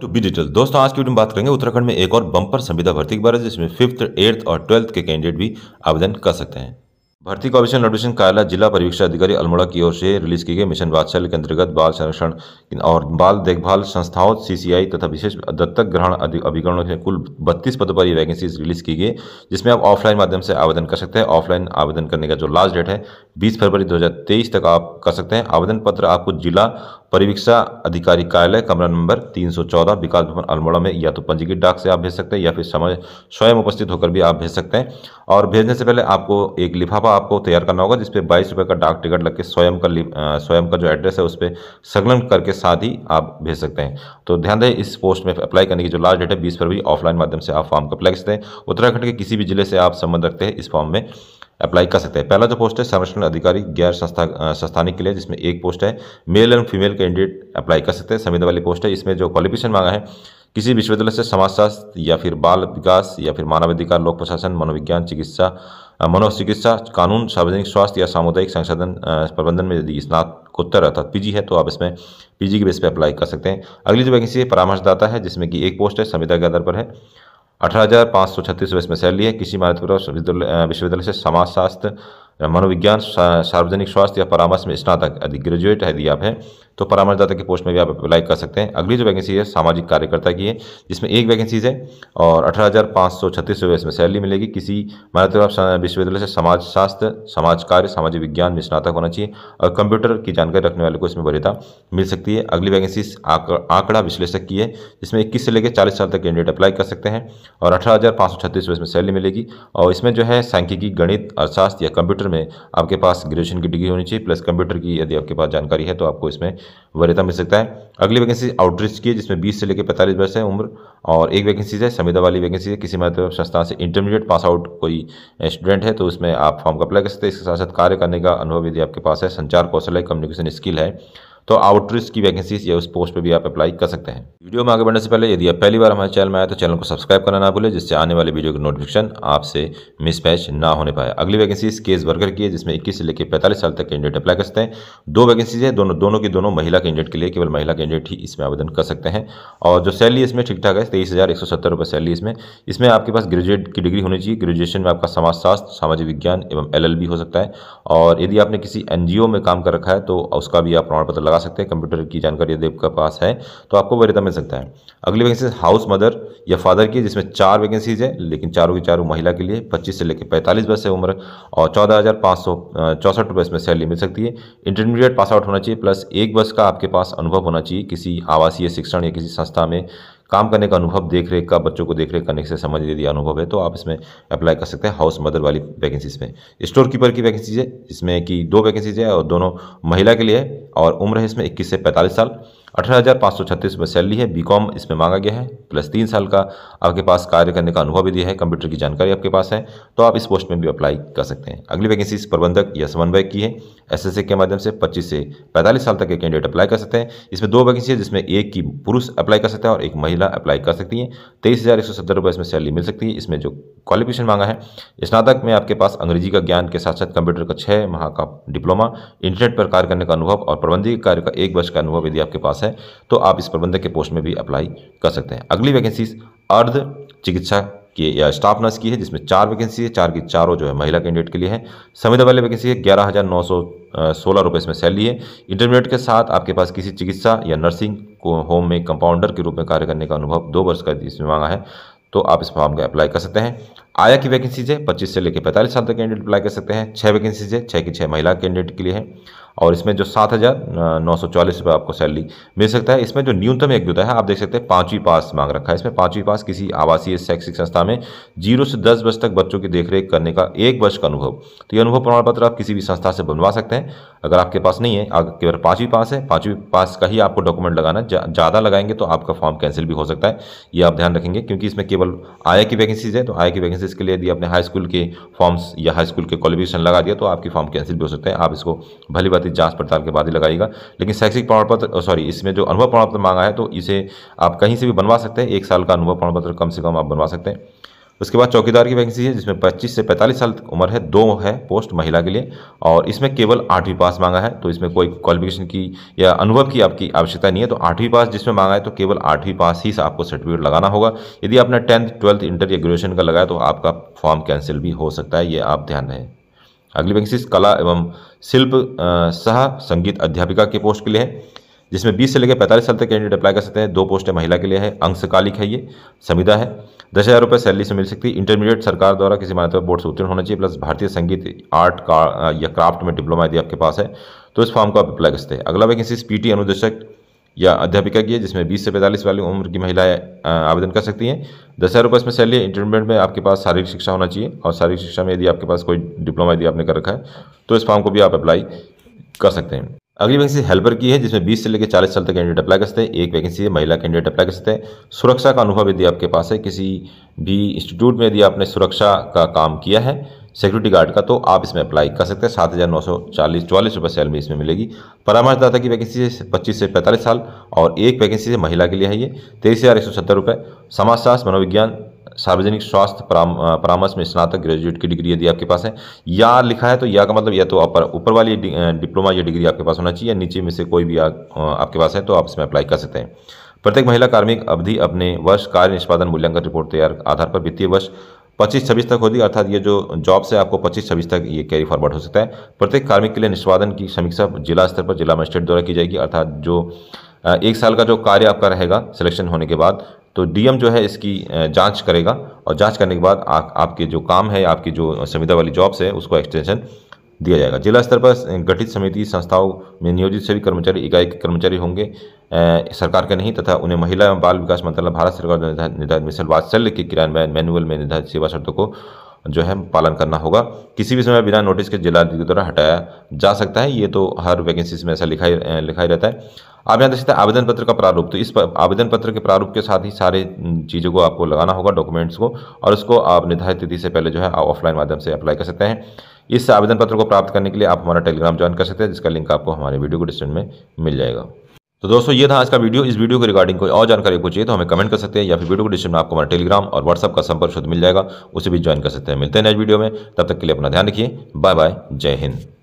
To be detail दोस्तों, आज की वीडियो में बात करेंगे उत्तराखंड में एक और बम्पर संविदा भर्ती के बारे में, जिसमें 5th, 8th और 12th के कैंडिडेट भी आवेदन कर सकते हैं। भर्ती का ऑफिशियल नोटिफिकेशन कार्यालय जिला परीक्षा अधिकारी अल्मोड़ा की ओर से रिलीज की गई मिशन वात्सल्य के अंतर्गत बाल संरक्षण और बाल देखभाल संस्थाओं CCI तथा विशेष दत्तक ग्रहण अभिकरणों के कुल 32 पदों पर ये वैकेंसीज रिलीज की गई, जिसमें आप ऑफलाइन माध्यम से आवेदन कर सकते हैं। ऑफलाइन आवेदन करने का जो लास्ट डेट है 20 फरवरी 2023 तक आप कर सकते हैं। आवेदन पत्र आपको जिला परिवीक्षा अधिकारी कार्यालय कमरा नंबर 314 विकास भवन अल्मोड़ा में या तो पंजीकृत डाक से आप भेज सकते हैं या फिर समय स्वयं उपस्थित होकर भी आप भेज सकते हैं। और भेजने से पहले आपको एक लिफाफा आपको तैयार करना होगा, जिसपे 22 रुपये का डाक टिकट लग के स्वयं का जो एड्रेस है उस पर संलग्न करके साथ ही आप भेज सकते हैं। तो ध्यान दें, इस पोस्ट में अप्लाई करने की जो लास्ट डेट है 20 फरवरी, ऑफलाइन माध्यम से आप फॉर्म को अप्लाई कर सकते हैं। उत्तराखंड के किसी भी जिले से आप संबंध रखते हैं इस फॉर्म में अप्लाई कर सकते हैं। पहला जो पोस्ट है संरक्षण अधिकारी गैर संस्थानिक के लिए, जिसमें एक पोस्ट है। Male and female candidate apply कर सकते हैं। संविदा वाली पोस्ट है। इसमें जो क्वालिफिकेशन मांगा है, किसी विश्वविद्यालय से समाजशास्त्र या फिर बाल विकास या फिर मानवाधिकार, लोक प्रशासन, मनोविज्ञान, मनोचिकित्सा, कानून, सार्वजनिक स्वास्थ्य या सामुदायिक संसाधन प्रबंधन में यदि स्नातकोत्तर अर्थात PG है तो आप इसमें PG के बेस पे अप्लाई कर सकते हैं। अगली जो वैकेंसी है परामर्शदाता है, जिसमें कि एक पोस्ट है, संविदा के आधार पर है। 18,536 रुपये इसमें सैलरी है। किसी महाविद्यालय विश्वविद्यालय से समाजशास्त्र, मनोविज्ञान, सार्वजनिक स्वास्थ्य या परामर्श में स्नातक यदि ग्रेजुएट है यदि आप हैं तो परामर्शदाता की पोस्ट में भी आप अप्लाई कर सकते हैं। अगली जो वैकेंसी है सामाजिक कार्यकर्ता की है, जिसमें एक वैकेंसीज है और 18,536 रुपये इसमें सैलरी मिलेगी। किसी विश्वविद्यालय से समाजशास्त्र, समाज कार्य, सामाजिक विज्ञान में स्नातक होना चाहिए और कंप्यूटर की जानकारी रखने वाले को इसमें वरीयता मिल सकती है। अगली वैकेंसी आंकड़ा विश्लेषक की है, जिसमें 21 से लेकर 40 साल तक कैंडिडेट अप्लाई कर सकते हैं और 18,536 रुपये इसमें सैलरी मिलेगी। और इसमें जो है सांख्यिकी, गणित, अर्थशास्त्र या कंप्यूटर में आपके पास ग्रेजुएशन की डिग्री होनी चाहिए प्लस कंप्यूटर की यदि आपके पास जानकारी है तो आपको इसमें वरीयता मिल सकता है। अगली वैकेंसी आउटरीच की है, जिसमें 20 से लेकर 45 वर्ष है उम्र और एक वैकेंसी है संविदा वाली वैकेंसी है। किसी मतलब संस्थान से इंटरमीडिएट पास आउट कोई स्टूडेंट है तो उसमें आप फॉर्म का अप्लाई कर सकते हैं। इसके साथ साथ कार्य करने का अनुभव यदि आपके पास है, संचार कौशल है, कम्युनिकेशन स्किल है तो आउटरीच की वैकेंसीज या उस पोस्ट पे भी आप अप्लाई कर सकते हैं। वीडियो में आगे बढ़ने से पहले यदि आप पहली बार हमारे चैनल में आए तो चैनल को सब्सक्राइब करना ना भूलें, जिससे आने वाले वीडियो की नोटिफिकेशन आपसे मिसमैच ना होने पाए। अगली वैकेंसीज केस वर्कर की है, जिसमें 21 से लेकर 45 साल तक कैंडिडेट अप्लाई कर सकते हैं। दो वैकेंसीज है, दोनों की दोनों महिला कैंडिडेट के लिए, केवल महिला कैंडिडेट ही इसमें आवेदन कर सकते हैं। और जो सैलरी इसमें ठीक ठाक है, 23,170 रुपये सैलरी इसमें आपके पास ग्रेजुएट की डिग्री होनी चाहिए। ग्रेजुएशन में आपका समाजशास्त्र, सामाजिक विज्ञान एवं LLB हो सकता है। और यदि आपने किसी NGO में काम कर रखा है तो उसका भी आप प्रमाण पत्र लगा सकते हैं। कंप्यूटर की जानकारी यदि आपके पास है तो आपको वरीयता मिल सकता है। अगली वैकेंसी हाउस मदर या फादर की, जिसमें 4 वैकेंसीज है, लेकिन चारों की चारों महिला के लिए 25 से लेकर 45 वर्ष है उम्र और 14,564 रुपये इसमें सैलरी मिल सकती है। इंटरमीडिएट पास आउट होना चाहिए प्लस 1 वर्ष का आपके पास अनुभव होना चाहिए किसी आवासीय शिक्षण या किसी संस्था में काम करने का अनुभव, देखरेख का, बच्चों को देखरेख करने से संबंधित यदि अनुभव है तो आप इसमें अप्लाई कर सकते हैं हाउस मदर वाली वैकेंसीज में। स्टोर कीपर की वैकेंसीज है, जिसमें कि 2 वैकेंसीज है और दोनों महिला के लिए है और उम्र है इसमें 21 से 45 साल। 18,536 रुपये सैलरी है। BCom इसमें मांगा गया है प्लस 3 साल का आपके पास कार्य करने का अनुभव भी दिया है, कंप्यूटर की जानकारी आपके पास है तो आप इस पोस्ट में भी अप्लाई कर सकते हैं। अगली वैकेंसी प्रबंधक या समन्वयक की है। SSA के माध्यम से 25 से 45 साल तक के कैंडिडेट अप्लाई कर सकते हैं। इसमें 2 वैकेंसी है, जिसमें एक की पुरुष अप्लाई कर सकते हैं और एक महिला अप्लाई कर सकती है। 23,170 रुपये इसमें सैलरी मिल सकती है। इसमें जो क्वालिफिकेशन मांगा है, स्नातक में आपके पास अंग्रेजी का ज्ञान के साथ साथ कंप्यूटर का 6 माह का डिप्लोमा, इंटरनेट पर कार्य करने का अनुभव और प्रबंधकीय कार्य का 1 वर्ष का अनुभव यदि आपके पास है तो आप इस प्रबंधक के पोस्ट में भी अप्लाई कर सकते हैं। अगली वैकेंसी अर्ध चिकित्सा की या स्टाफ नर्स की है, जिसमें 4 वैकेंसी है, 4 की चारों जो है महिला कैंडिडेट के लिए है। संविदा वाली वैकेंसी है, 11,916 रुपये इसमें सैलरी है। इंटरमीडिएट के साथ आपके पास किसी चिकित्सा या नर्सिंग को होम में कंपाउंडर के रूप में कार्य करने का अनुभव 2 वर्ष का इसमें मांगा है तो आप इस फॉर्म का अप्लाई कर सकते हैं। आया की वैकेंसीज है, 25 से लेकर 45 साल तक कैंडिडेट अप्लाई कर सकते हैं। 6 वैकेंसीज है, 6 की 6 महिला कैंडिडेट के लिए है और इसमें जो 7,944 रुपये आपको सैलरी मिल सकता है। इसमें जो न्यूनतम योग्यता है आप देख सकते हैं 5वीं पास मांग रखा है। इसमें 5वीं पास किसी आवासीय शैक्षिक संस्था में 0 से 10 वर्ष तक बच्चों की देखरेख करने का 1 वर्ष का अनुभव। तो ये अनुभव प्रमाण पत्र आप किसी भी संस्था से बनवा सकते हैं। अगर आपके पास नहीं है, अगर केवल 5वीं पास है, 5वीं पास का ही आपको डॉक्यूमेंट लगाना है। ज़्यादा लगाएंगे तो आपका फॉर्म कैंसिल भी हो सकता है, ये आप ध्यान रखेंगे क्योंकि इसमें केवल आया की वैकेंसीज है। तो आया की वैकेंसीज के लिए यदि आपने हाई स्कूल के फॉर्म्स या हाई स्कूल के क्वालिफिकेशन लगा दिया तो आपकी फॉर्म कैंसिल भी हो सकते हैं। आप इसको भली बात जांच पड़ताल के बाद ही लगाइएगा। लेकिन शैक्षिक प्रमाण पत्र इसमें जो अनुभव प्रमाण पत्र मांगा है तो इसे आप कहीं से भी बनवा सकते हैं। 1 साल का अनुभव प्रमाण पत्र कम से कम आप बनवा सकते हैं। उसके बाद चौकीदार की वैकेंसी है जिसमें 25 से 45 साल उम्र है, 2 है पोस्ट महिला के लिए और इसमें केवल 8वीं पास मांगा है। तो इसमें कोई क्वालिफिकेशन की या अनुभव की आपकी आवश्यकता नहीं है। तो 8वीं पास जिसमें मांगा है तो केवल 8वीं पास ही से आपको सर्टिफिकेट लगाना होगा। यदि आपने 10th 12th इंटर या ग्रेजुएशन का लगाया तो आपका फॉर्म कैंसिल भी हो सकता है, ये आप ध्यान रहे। अगली वैकेंसी कला एवं शिल्प सह संगीत अध्यापिका के पोस्ट के लिए है जिसमें 20 से लेकर 45 साल तक कैंडिडेट अप्लाई कर सकते हैं। 2 पोस्टें महिला के लिए है, अंशकालिक है, ये संविदा है, 10,000 रुपये सैलरी से मिल सकती है। इंटरमीडिएट सरकार द्वारा किसी मान्यता बोर्ड से उत्तीर्ण होना चाहिए, प्लस भारतीय संगीत आर्ट का या क्राफ्ट में डिप्लोमा यदि आपके पास है तो इस फॉर्म को आप अप्लाई कर सकते हैं। अगला वैकेंसी पीटी अनुदेशक या अध्यापिका की है जिसमें 20 से 45 वाली उम्र की महिलाएं आवेदन कर सकती हैं। 10,000 रुपये इसमें सैलरी है। इंटरमीडिएट में आपके पास शारीरिक शिक्षा होना चाहिए और शारीरिक शिक्षा में यदि आपके पास कोई डिप्लोमा यदि आपने कर रखा है तो इस फॉर्म को भी आप अप्लाई कर सकते हैं। अगली वैकेंसी हेल्पर की है जिसमें 20 से लेकर 40 साल तक कैंडिडेट अप्लाई कर सकते हैं। एक वैकेंसी है महिला कैंडिडेट अप्लाई कर सकते हैं। सुरक्षा का अनुभव यदि आपके पास है, किसी भी इंस्टीट्यूट में यदि आपने सुरक्षा का काम किया है सिक्योरिटी गार्ड का तो आप इसमें अप्लाई कर सकते हैं। 7,944 रुपये सैलरी इसमें मिलेगी। परामर्शदाता की वैकेंसी है 25 से 45 साल और एक वैकेंसी है महिला के लिए है, ये 23,170 रुपये। समाजशास्त्र, मनोविज्ञान, सार्वजनिक स्वास्थ्य परामर्श में स्नातक ग्रेजुएट की डिग्री यदि आपके पास है, या लिखा है तो या का मतलब या तो ऊपर वाली डिप्लोमा या डिग्री आपके पास होना चाहिए या नीचे में से कोई भी आपके पास है तो आप इसमें अप्लाई कर सकते हैं। प्रत्येक महिला कार्मिक अवधि अपने वर्ष कार्य निष्पादन मूल्यांकन रिपोर्ट तैयार आधार पर वित्तीय वर्ष 25-26 तक होगी, अर्थात ये जो जॉब से आपको 25-26 तक ये कैरी फॉरवर्ड हो सकता है। प्रत्येक कार्मिक के लिए निष्पादन की समीक्षा जिला स्तर पर जिला मजिस्ट्रेट द्वारा की जाएगी, अर्थात जो 1 साल का जो कार्य आपका रहेगा सिलेक्शन होने के बाद तो डीएम जो है इसकी जांच करेगा और जांच करने के बाद आपके जो काम है, आपकी जो संविदा वाली जॉब्स है उसको एक्सटेंशन दिया जाएगा। जिला स्तर पर गठित समिति संस्थाओं में नियोजित सभी कर्मचारी इकाई के कर्मचारी होंगे, सरकार के नहीं, तथा उन्हें महिला एवं बाल विकास मंत्रालय भारत सरकार द्वारा निर्धारित मिशन वात्सल्य के क्रियान्वयन मैनुअल में निर्धारित सेवा शर्तों को जो है पालन करना होगा। किसी भी समय बिना नोटिस के जिलाधिकारी द्वारा हटाया जा सकता है। ये तो हर वैकेंसी में ऐसा लिखा ही रहता है। आप यहाँ देख सकते हैं आवेदन पत्र का प्रारूप, तो इस आवेदन पत्र के प्रारूप के साथ ही सारे चीज़ों को आपको लगाना होगा, डॉक्यूमेंट्स को, और उसको आप निर्धारित तिथि से पहले जो है ऑफलाइन माध्यम से अप्लाई कर सकते हैं। इस आवेदन पत्र को प्राप्त करने के लिए आप हमारा टेलीग्राम ज्वाइन कर सकते हैं जिसका लिंक आपको हमारे वीडियो को डिस्क्रिप्शन में मिल जाएगा। तो दोस्तों ये था आज का वीडियो। इस वीडियो के रिगार्डिंग कोई और जानकारी आपको चाहिए तो हमें कमेंट कर सकते हैं या फिर वीडियो को डिस्क्रिप्शन में आपको हमारा टेलीग्राम और व्हाट्सअप का संपर्क शुद्ध मिल जाएगा, उसे भी ज्वाइन कर सकते हैं। मिलते हैं नेक्स्ट वीडियो में, तब तक के लिए अपना ध्यान रखिए। बाय बाय, जय हिंद।